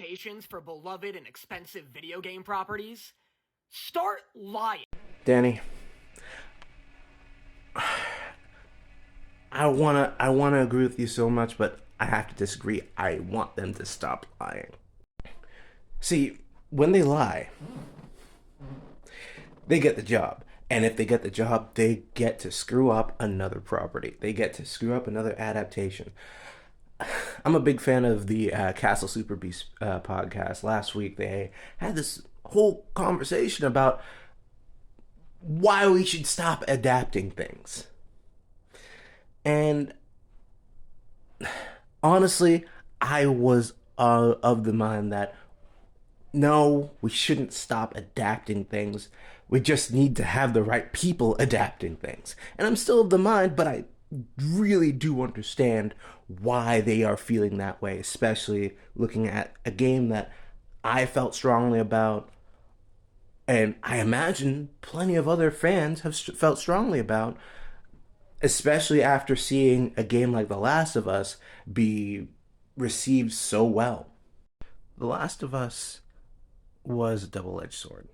adaptations for beloved and expensive video game properties? Start lying. Danny, I wanna agree with you so much, but I have to disagree. I want them to stop lying. See, when they lie, they get the job. And if they get the job, they get to screw up another property. They get to screw up another adaptation. I'm a big fan of the Castle Super Beast podcast. Last week, they had this whole conversation about why we should stop adapting things. And honestly, I was of the mind that no, we shouldn't stop adapting things. We just need to have the right people adapting things. And I'm still of the mind, but I really do understand why they are feeling that way, especially looking at a game that I felt strongly about, and I imagine plenty of other fans have felt strongly about, especially after seeing a game like The Last of Us be received so well. The Last of Us was a double-edged sword.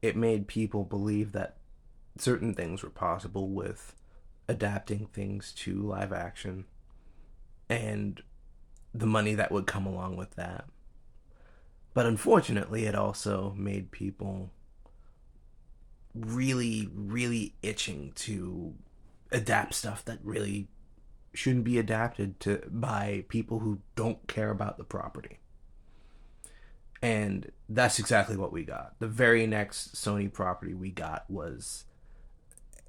It made people believe that certain things were possible with adapting things to live action and the money that would come along with that. But unfortunately, it also made people really, really itching to adapt stuff that really shouldn't be adapted to by people who don't care about the property. And that's exactly what we got. The very next Sony property we got was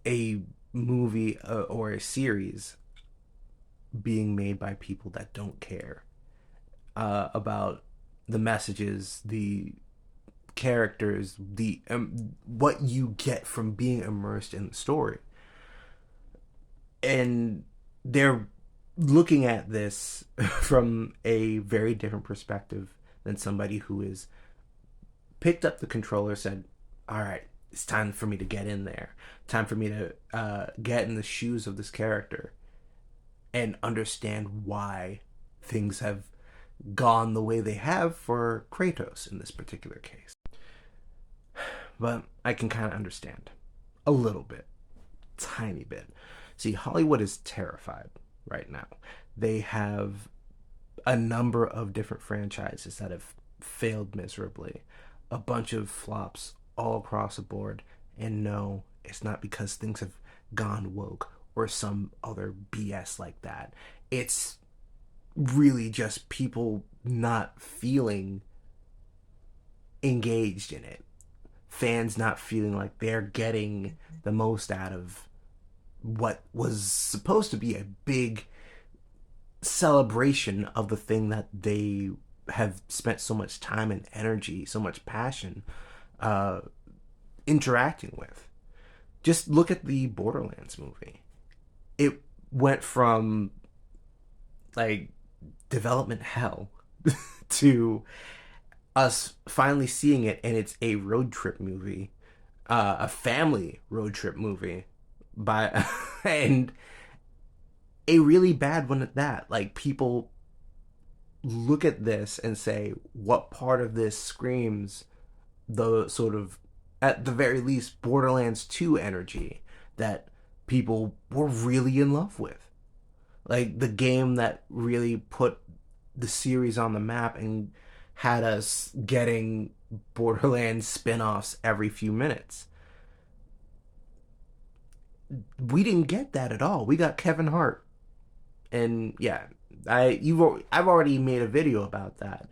a movie or a series being made by people that don't care about the messages, the characters, the what you get from being immersed in the story. And they're looking at this from a very different perspective than somebody who is picked up the controller, said, all right, it's time for me to get in there. Time for me to get in the shoes of this character and understand why things have gone the way they have for Kratos in this particular case. But I can kind of understand. A little bit. Tiny bit. See, Hollywood is terrified right now. They have a number of different franchises that have failed miserably. A bunch of flops all across the board. And no, it's not because things have gone woke or some other BS like that. It's really just people not feeling engaged in it. Fans not feeling like they're getting the most out of what was supposed to be a big celebration of the thing that they have spent so much time and energy, so much passion interacting with. Just look at the Borderlands movie. It went from like development hell to us finally seeing it, and it's a road trip movie, a family road trip movie by and a really bad one at that. Like, people look at this and say, what part of this screams the sort of, at the very least, Borderlands 2 energy that people were really in love with? Like, the game that really put the series on the map and had us getting Borderlands spin-offs every few minutes. We didn't get that at all. We got Kevin Hart. And yeah, I've already made a video about that.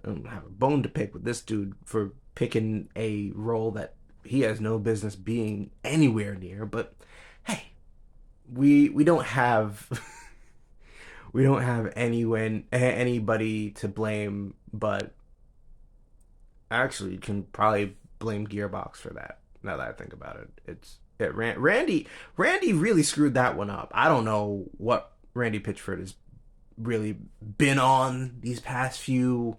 I have a bone to pick with this dude for picking a role that he has no business being anywhere near. But hey, we don't have we don't have anybody to blame, but actually you can probably blame Gearbox for that. Now that I think about it, Randy really screwed that one up. I don't know what Randy Pitchford has really been on these past few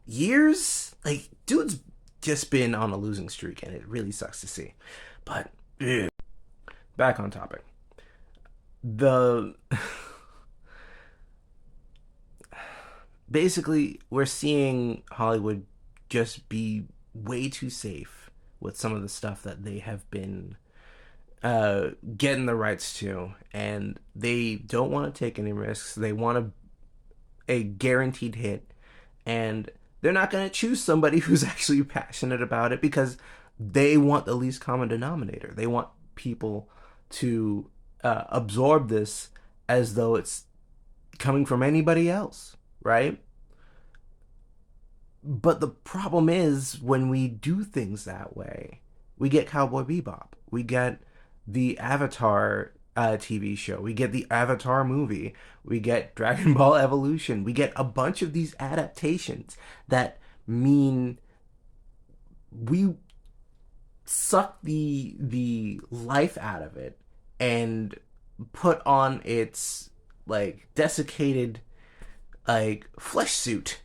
years. Like, dude's just been on a losing streak, and it really sucks to see. But back on topic. basically we're seeing Hollywood just be way too safe with some of the stuff that they have been getting the rights to, and they don't want to take any risks. They want a guaranteed hit, and they're not going to choose somebody who's actually passionate about it because they want the least common denominator. They want people to absorb this as though it's coming from anybody else, right? But the problem is when we do things that way, we get Cowboy Bebop, we get the Avatar TV show, we get the Avatar movie, we get Dragon Ball Evolution, we get a bunch of these adaptations that mean we suck the life out of it and put on its like desiccated like flesh suit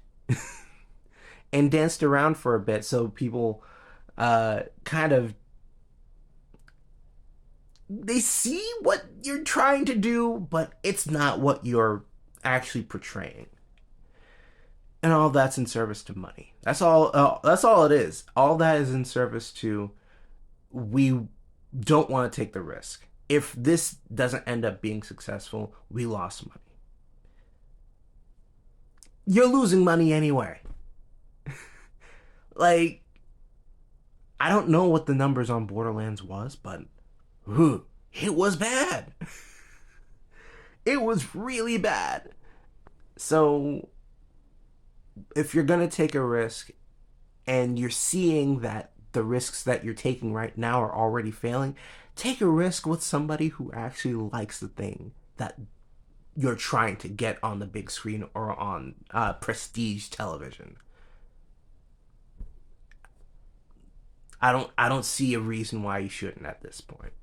and danced around for a bit so people kind of they see what you're trying to do, but it's not what you're actually portraying. And all that's in service to money. That's all. That's all it is. All that is in service to we don't want to take the risk. If this doesn't end up being successful, we lost money. You're losing money anyway. Like, I don't know what the numbers on Borderlands was, but it was bad. It was really bad. So, if you're going to take a risk and you're seeing that the risks that you're taking right now are already failing, take a risk with somebody who actually likes the thing that you're trying to get on the big screen or on prestige television. I don't see a reason why you shouldn't at this point.